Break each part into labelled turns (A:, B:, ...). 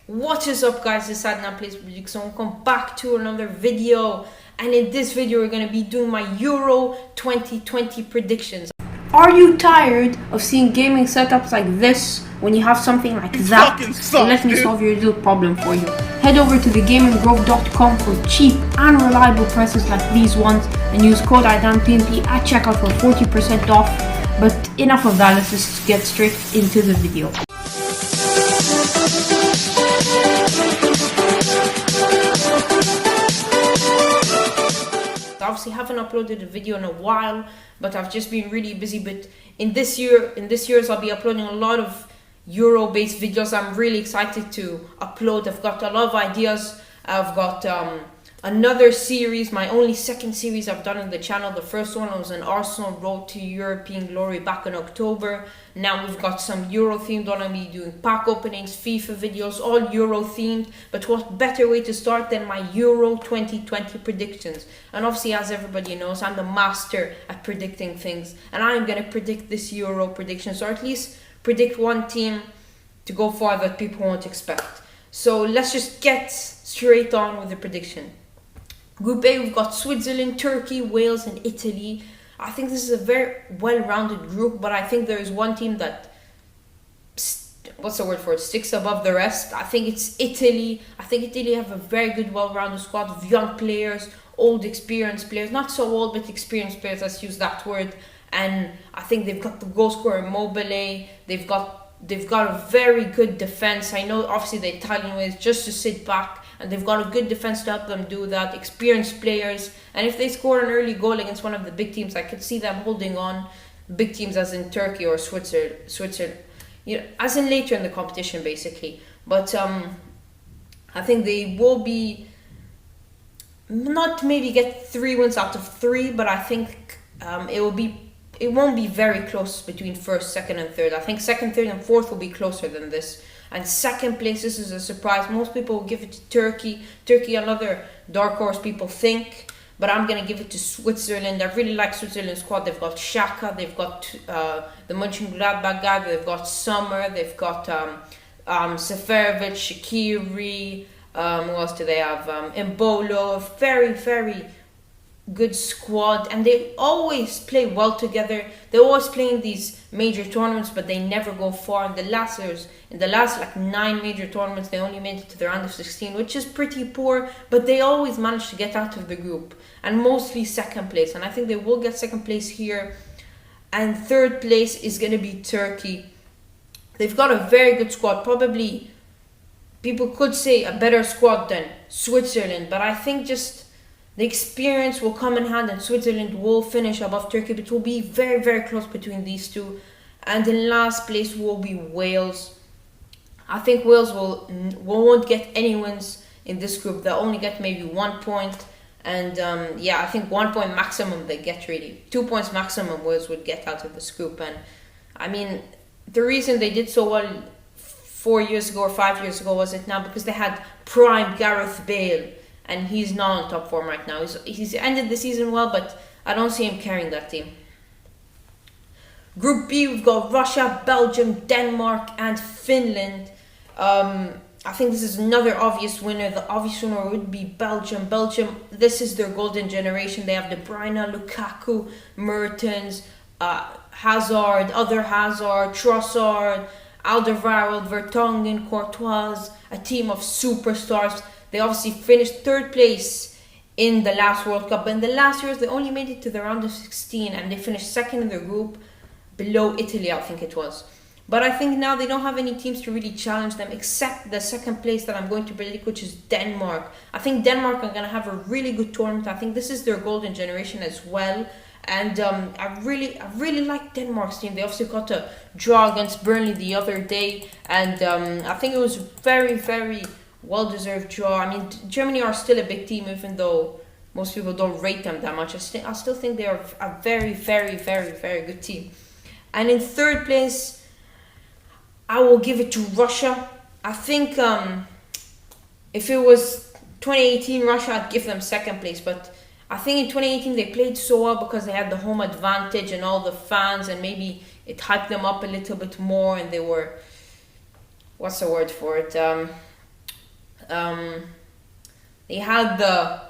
A: What is up, guys? It's Adnan Plays Prediction. Welcome back to another video, and in this video we're going to be doing my Euro 2020 predictions. Are you tired of seeing gaming setups like this when you have something like that? Let me solve your little problem for you. Head over to thegaminggrove.com for cheap and reliable prices like these ones and use code IDAMPMP at checkout for 40% off. But enough of that, let's just get straight into the video. Obviously haven't uploaded a video in a while, but I've just been really busy. But in this year's I'll be uploading a lot of Euro based videos. I'm really excited to upload. I've got a lot of ideas. I've got another series, my only second series I've done on the channel. The first one was an Arsenal Road to European Glory back in October. Now we've got some Euro themed one. I'll be doing pack openings, FIFA videos, all Euro themed. But what better way to start than my Euro 2020 predictions? And obviously, as everybody knows, I'm the master at predicting things. And I'm going to predict this Euro predictions, or at least predict one team to go far that people won't expect. So let's just get straight on with the prediction. Group A, we've got Switzerland, Turkey, Wales and Italy. I think this is a very well-rounded group, but I think there is one team that, sticks above the rest. I think it's Italy. I think Italy have a very good, well-rounded squad of young players, old, experienced players. Not so old, but experienced players, let's use that word. And I think they've got the goal scorer Mobile. They've got a very good defense. I know obviously the Italian way is just to sit back, and they've got a good defense to help them do that. Experienced players, and if they score an early goal against one of the big teams, I could see them holding on. Big teams as in Turkey or Switzerland, as in later in the competition basically. But I think they will be not maybe get 3 wins out of 3, but I think it won't be very close between first, second and third. I think second, third and fourth will be closer than this. And second place, this is a surprise. Most people will give it to Turkey. Turkey, another dark horse people think. But I'm going to give it to Switzerland. I really like Switzerland's squad. They've got Xhaka. They've got the Mönchengladbach guy. They've got Sommer. They've got Seferovic, Shaqiri. Who else do they have? Embolo. Very, very good squad, and they always play well together. They always play in these major tournaments, but they never go far. In the last 9 major tournaments, they only made it to the round of 16, which is pretty poor, but they always manage to get out of the group, and mostly second place. And I think they will get second place here, and third place is going to be Turkey. They've got a very good squad, probably people could say a better squad than Switzerland, but I think just the experience will come in hand, and Switzerland will finish above Turkey, but it will be very, very close between these two. And in last place will be Wales. I think Wales won't get any wins in this group. They'll only get maybe 1 point. And I think 1 point maximum they get really. 2 points maximum Wales would get out of this group. And I mean, the reason they did so well 4 years ago or 5 years ago was it now because they had prime Gareth Bale. And he's not on top form right now. He's ended the season well, but I don't see him carrying that team. Group B, we've got Russia, Belgium, Denmark, and Finland. I think this is another obvious winner. The obvious winner would be Belgium. Belgium, this is their golden generation. They have De Bruyne, Lukaku, Mertens, Hazard, Trossard, Alderweireld, Vertonghen, Courtois, a team of superstars. They obviously finished third place in the last World Cup. But in the last years, they only made it to the round of 16. And they finished second in their group, below Italy, I think it was. But I think now they don't have any teams to really challenge them, except the second place that I'm going to predict, which is Denmark. I think Denmark are going to have a really good tournament. I think this is their golden generation as well. And I really like Denmark's team. They obviously got a draw against Burnley the other day. And I think it was very, very well-deserved draw. I mean, Germany are still a big team, even though most people don't rate them that much. I still think they are a very, very, very, very good team. And in third place, I will give it to Russia. I think if it was 2018 Russia, I'd give them second place. But I think in 2018 they played so well because they had the home advantage and all the fans, and maybe it hyped them up a little bit more, and they were, what's the word for it? um, they had the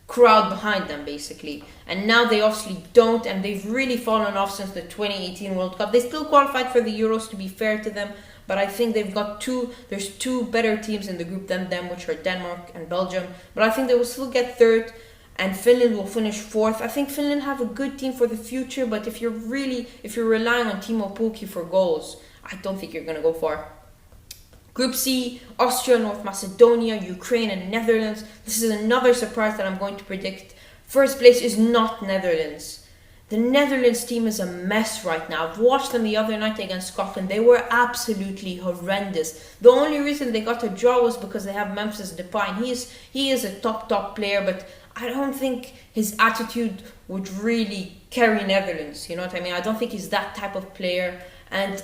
A: crowd behind them basically, and now they obviously don't, and they've really fallen off since the 2018 World Cup. They still qualified for the Euros, to be fair to them, but I think there's two better teams in the group than them, which are Denmark and Belgium, but I think they will still get third, and Finland will finish fourth. I think Finland have a good team for the future, but if you're relying on Timo Pukki for goals, I don't think you're going to go far. Group C, Austria, North Macedonia, Ukraine and Netherlands. This is another surprise that I'm going to predict. First place is not Netherlands. The Netherlands team is a mess right now. I've watched them the other night against Scotland. They were absolutely horrendous. The only reason they got a draw was because they have Memphis Depay, and he is a top player, but I don't think his attitude would really carry Netherlands. You know what I mean? I don't think he's that type of player, and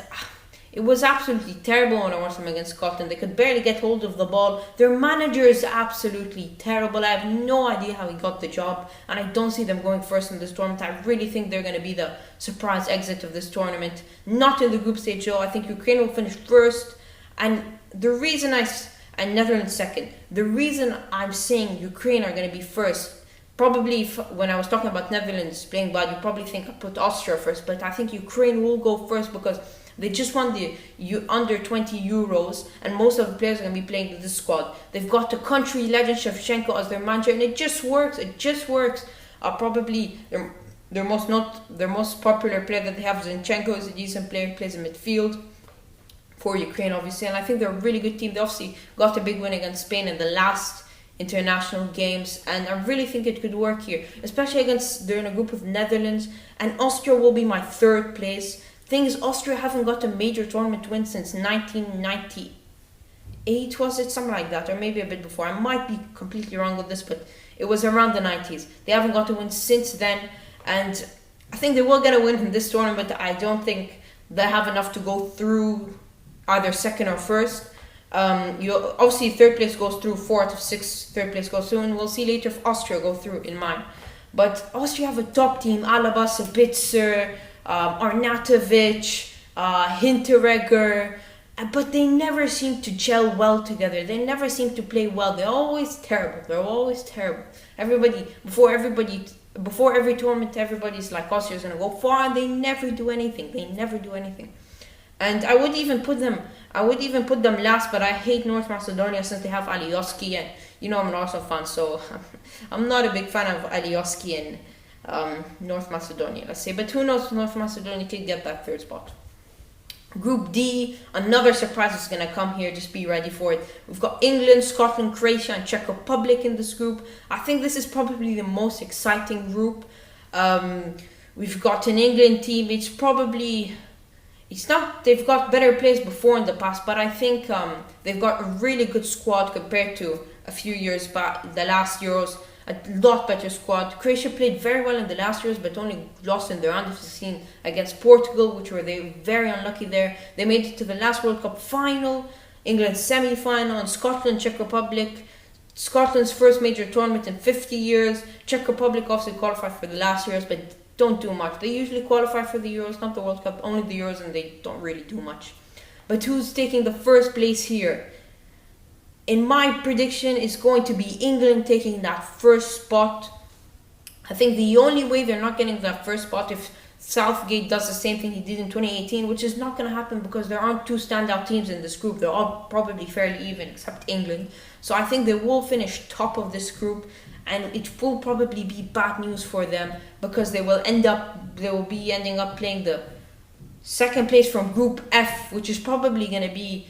A: it was absolutely terrible when I watched them against Scotland. They could barely get hold of the ball. Their manager is absolutely terrible. I have no idea how he got the job, and I don't see them going first in this tournament. I really think they're going to be the surprise exit of this tournament. Not in the group stage though. I think Ukraine will finish first, and and Netherlands second. The reason I'm saying Ukraine are going to be first, probably when I was talking about Netherlands playing bad, you probably think I put Austria first, but I think Ukraine will go first because they just won the under 20 Euros, and most of the players are going to be playing in this squad. They've got the country legend Shevchenko as their manager, and it just works. Probably their most popular player that they have, Zinchenko, is a decent player, plays in midfield for Ukraine, obviously, and I think they're a really good team. They obviously got a big win against Spain in the last international games, and I really think it could work here, especially they're in a group with Netherlands, and Austria will be my third place. Thing is, Austria haven't got a major tournament win since 1998, was it? Something like that, or maybe a bit before. I might be completely wrong with this, but it was around the 90s. They haven't got a win since then, and I think they will get a win in this tournament. I don't think they have enough to go through either second or first. Obviously third place goes through, fourth or sixth, third place goes through, and we'll see later if Austria go through in mine. But Austria have a top team: Alaba, Sabitzer, Arnautovic, Hinteregger, but they never seem to gel well together. They never seem to play well. They're always terrible. Before every tournament, everybody's like, Austria's gonna go far, and they never do anything. And I would even put them last, but I hate North Macedonia since they have Alioski, and I'm an Arsenal fan, so I'm not a big fan of Alioski and North Macedonia, let's say. But who knows, North Macedonia could get that third spot. Group D, another surprise is going to come here. Just be ready for it. We've got England, Scotland, Croatia, and Czech Republic in this group. I think this is probably the most exciting group. We've got an England team. They've got better players before in the past, but I think they've got a really good squad compared to a few years back, the last Euros. A lot better squad. Croatia played very well in the last Euros, but only lost in the round of 16 against Portugal, which were they very unlucky there. They made it to the last World Cup final, England's semi-final, and Scotland, Czech Republic. Scotland's first major tournament in 50 years. Czech Republic also qualified for the last Euros, but don't do much. They usually qualify for the Euros, not the World Cup, only the Euros, and they don't really do much. But who's taking the first place here? In my prediction, is going to be England taking that first spot. I think the only way they're not getting that first spot if Southgate does the same thing he did in 2018, which is not going to happen because there aren't two standout teams in this group. They're all probably fairly even, except England. So I think they will finish top of this group, and it will probably be bad news for them because they will be ending up playing the second place from Group F, which is probably going to be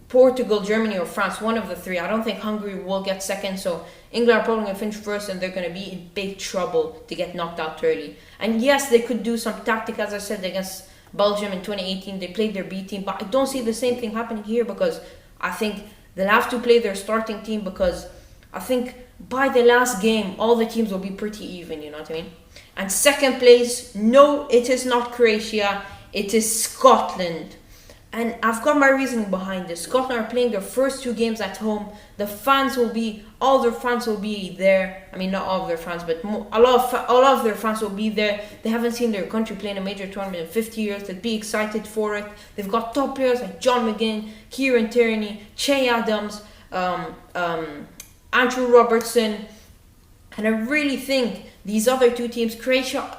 A: Portugal, Germany, or France, one of the three. I don't think Hungary will get second, so England are probably going to finish first, and they're going to be in big trouble to get knocked out early. And yes, they could do some tactic, as I said, against Belgium in 2018. They played their B team, but I don't see the same thing happening here because I think they'll have to play their starting team because I think by the last game, all the teams will be pretty even, you know what I mean? And second place, no, it is not Croatia, it is Scotland. And I've got my reasoning behind this. Scotland are playing their first two games at home. All their fans will be there. I mean, not all of their fans, but a lot of their fans will be there. They haven't seen their country play in a major tournament in 50 years. They'd be excited for it. They've got top players like John McGinn, Kieran Tierney, Che Adams, Andrew Robertson. And I really think these other two teams, Croatia,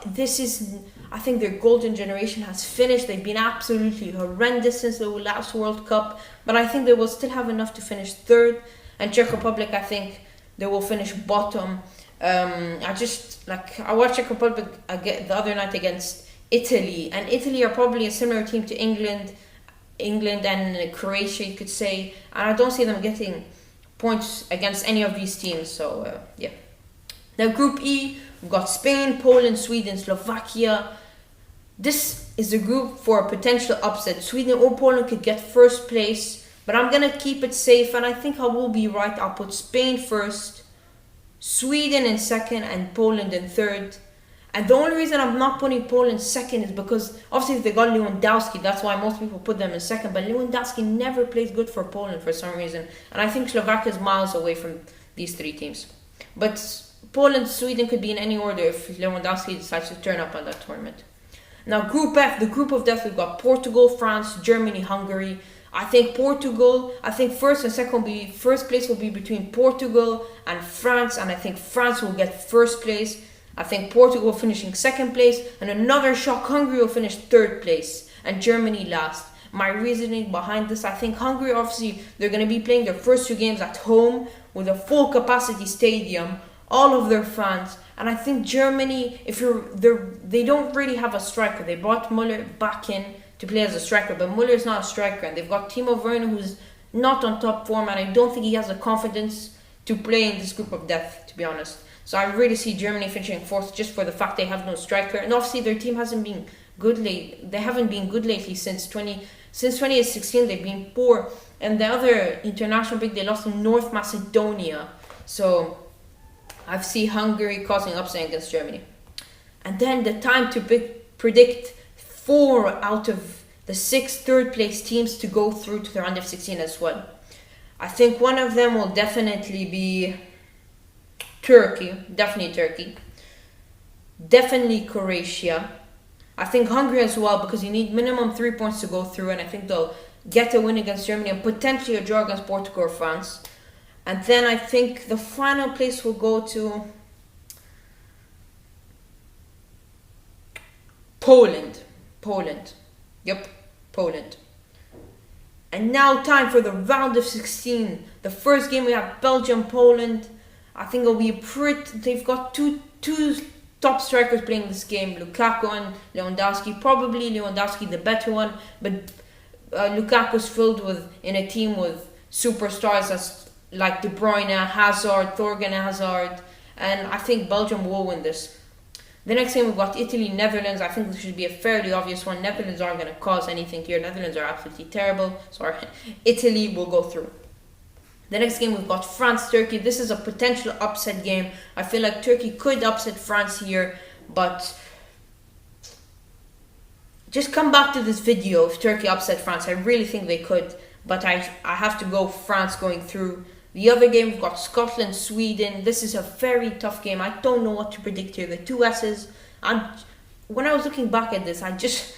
A: I think their golden generation has finished. They've been absolutely horrendous since the last World Cup, but I think they will still have enough to finish third. And Czech Republic, I think they will finish bottom. I watched Czech Republic the other night against Italy, and Italy are probably a similar team to England and Croatia, you could say, and I don't see them getting points against any of these teams. So yeah. Now Group E, we've got Spain, Poland, Sweden, Slovakia. This is a group for a potential upset. Sweden or Poland could get first place, but I'm gonna keep it safe, and I think I will be right. I'll put Spain first, Sweden in second, and Poland in third. And the only reason I'm not putting Poland second is because obviously they got Lewandowski. That's why most people put them in second. But Lewandowski never plays good for Poland for some reason. And I think Slovakia is miles away from these three teams. But Poland, Sweden could be in any order if Lewandowski decides to turn up on that tournament. Now Group F, the group of death, we've got Portugal, France, Germany, Hungary. I think first place will be between Portugal and France, and I think France will get first place. I think Portugal finishing second place, and another shock, Hungary will finish third place, and Germany last. My reasoning behind this, I think Hungary, obviously, they're going to be playing their first two games at home with a full capacity stadium, all of their fans, and I think Germany, they don't really have a striker. They brought Müller back in to play as a striker, but Müller is not a striker, and they've got Timo Werner, who's not on top form, and I don't think he has the confidence to play in this group of death, to be honest. So I really see Germany finishing fourth just for the fact they have no striker, and obviously their team hasn't been good lately. They haven't been good lately since 2016. They've been poor, and the other international break they lost to North Macedonia. So I see Hungary causing upset against Germany. And then the time to predict 4 out of the 6 third place teams to go through to the round of 16 as well. I think one of them will definitely be Turkey, definitely Croatia. I think Hungary as well, because you need minimum 3 points to go through, and I think they'll get a win against Germany and potentially a draw against Portugal or France. And then I think the final place will go to Poland. Yep, Poland. And now time for the round of 16. The first game we have Belgium, Poland. I think it'll be they've got two top strikers playing this game, Lukaku and Lewandowski. Probably Lewandowski the better one, but Lukaku's in a team with superstars like De Bruyne, Hazard, Thorgan Hazard, and I think Belgium will win this. The next game we've got Italy, Netherlands. I think this should be a fairly obvious one. Netherlands aren't going to cause anything here. Netherlands are absolutely terrible. So Italy will go through. The next game we've got France, Turkey. This is a potential upset game. I feel like Turkey could upset France here, but just come back to this video if Turkey upset France. I really think they could, but I have to go France going through. The other game we've got Scotland, Sweden. This is a very tough game. I don't know what to predict here. The two S's. When I was looking back at this, I just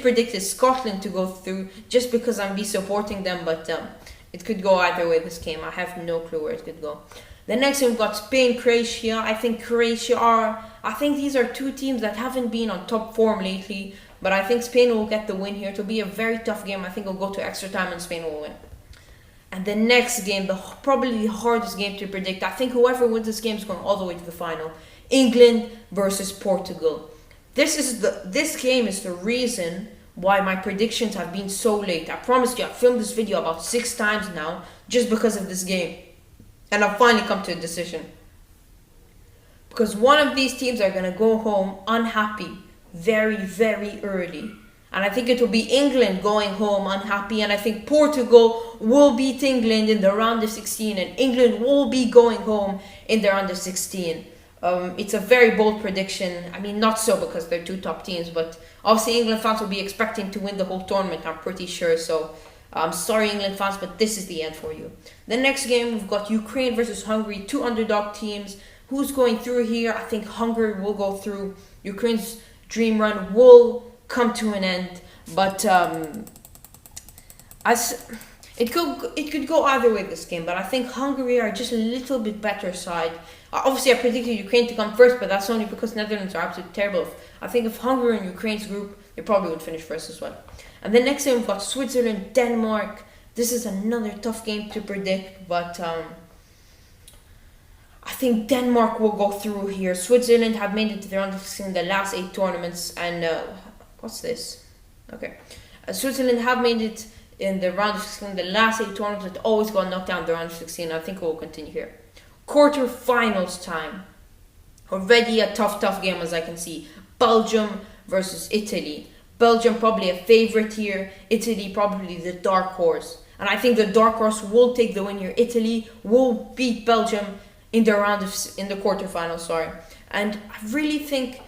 A: predicted Scotland to go through just because I'm supporting them, but it could go either way this game. I have no clue where it could go. The next one we've got Spain, Croatia. I think these are two teams that haven't been on top form lately, but I think Spain will get the win here. It'll be a very tough game. I think it'll go to extra time and Spain will win. And the next game, probably the hardest game to predict. I think whoever wins this game is going all the way to the final. England versus Portugal. This game is the reason why my predictions have been so late. I promised you, I've filmed this video about 6 times now just because of this game. And I've finally come to a decision. Because one of these teams are going to go home unhappy very, very early. And I think it will be England going home unhappy. And I think Portugal will beat England in the round of 16. And England will be going home in the round of 16. It's a very bold prediction. I mean, not so because they're two top teams. But obviously England fans will be expecting to win the whole tournament, I'm pretty sure. So I'm sorry, England fans, but this is the end for you. The next game, we've got Ukraine versus Hungary. 2 underdog teams. Who's going through here? I think Hungary will go through. Ukraine's dream run will come to an end, but It could go either way this game, but I think Hungary are just a little bit better side. Obviously, I predicted Ukraine to come first, but that's only because Netherlands are absolutely terrible. I think if Hungary and Ukraine's group, they probably would finish first as well. And the next game we've got Switzerland, Denmark. This is another tough game to predict, but I think Denmark will go through here. Switzerland have made it to the round of 16 in the last 8 tournaments, and what's this? Okay, Switzerland have made it in the round of 16 the last 8 tournaments. It always got knocked down in the round of 16. I think it will continue here. Quarterfinals time. Already a tough game as I can see. Belgium versus Italy. Belgium probably a favorite here. Italy probably the dark horse. And I think the dark horse will take the win here. Italy will beat Belgium in the quarterfinals, sorry. And I really think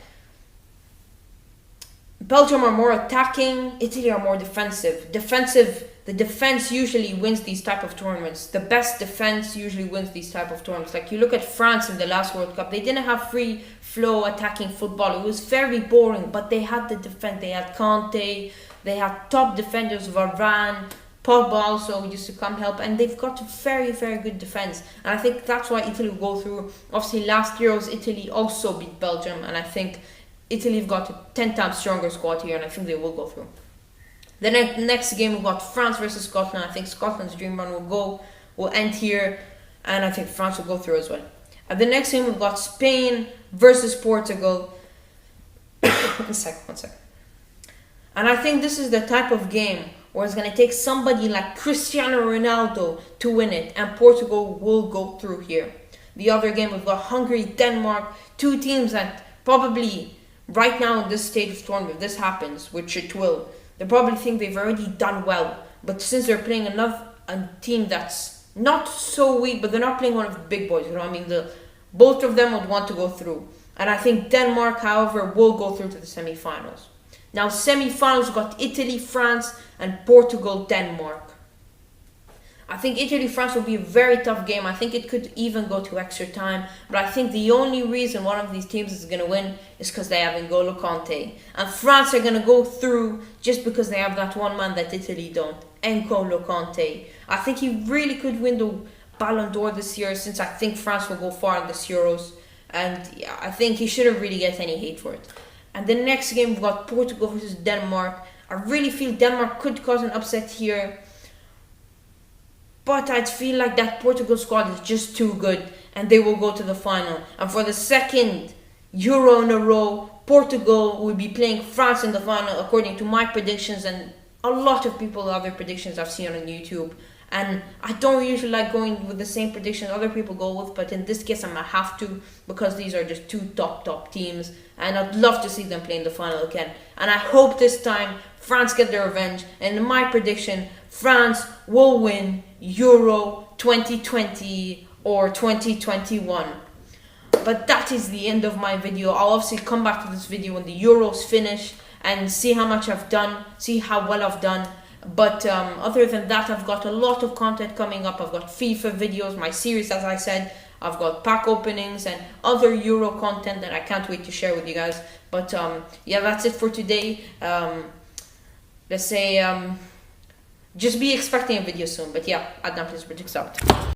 A: Belgium are more attacking, Italy are more defensive. The defense usually wins these type of tournaments. The best defense usually wins these type of tournaments. Like you look at France in the last World Cup, they didn't have free flow attacking football. It was very boring, but they had the defense. They had Conte, they had top defenders, Varane, Pogba also used to come help, and they've got a very good defense. And I think that's why Italy will go through. Obviously last Euros, Italy also beat Belgium, and I think Italy have got a 10 times stronger squad here, and I think they will go through. The next game we've got France versus Scotland. I think Scotland's dream run will end here, and I think France will go through as well. And the next game we've got Spain versus Portugal. one second. And I think this is the type of game where it's going to take somebody like Cristiano Ronaldo to win it, and Portugal will go through here. The other game we've got Hungary, Denmark, 2 teams that probably right now in this stage of tournament, if this happens, which it will, they probably think they've already done well. But since they're playing a team that's not so weak, but they're not playing one of the big boys, you know what I mean? Both of them would want to go through. And I think Denmark, however, will go through to the semifinals. Now, semifinals got Italy, France, and Portugal, Denmark. I think Italy-France will be a very tough game. I think it could even go to extra time. But I think the only reason one of these teams is going to win is because they have N'Golo Conte. And France are going to go through just because they have that one man that Italy don't, N'Golo Conte. I think he really could win the Ballon d'Or this year, since I think France will go far in this Euros. And yeah, I think he shouldn't really get any hate for it. And the next game, we've got Portugal versus Denmark. I really feel Denmark could cause an upset here. But I feel like that Portugal squad is just too good, and they will go to the final. And for the second Euro in a row, Portugal will be playing France in the final, according to my predictions and a lot of people's other predictions I've seen on YouTube. And I don't usually like going with the same predictions other people go with, but in this case I'm gonna have to, because these are just 2 top teams, and I'd love to see them play in the final again. And I hope this time France get their revenge, and in my prediction, France will win Euro 2020 or 2021. But that is the end of my video. I'll obviously come back to this video when the Euros finish and see how much I've done, see how well I've done. But other than that, I've got a lot of content coming up. I've got FIFA videos, my series, as I said. I've got pack openings and other Euro content that I can't wait to share with you guys. But yeah, that's it for today. Let's say just be expecting a video soon. But yeah, Adnan, please predict out.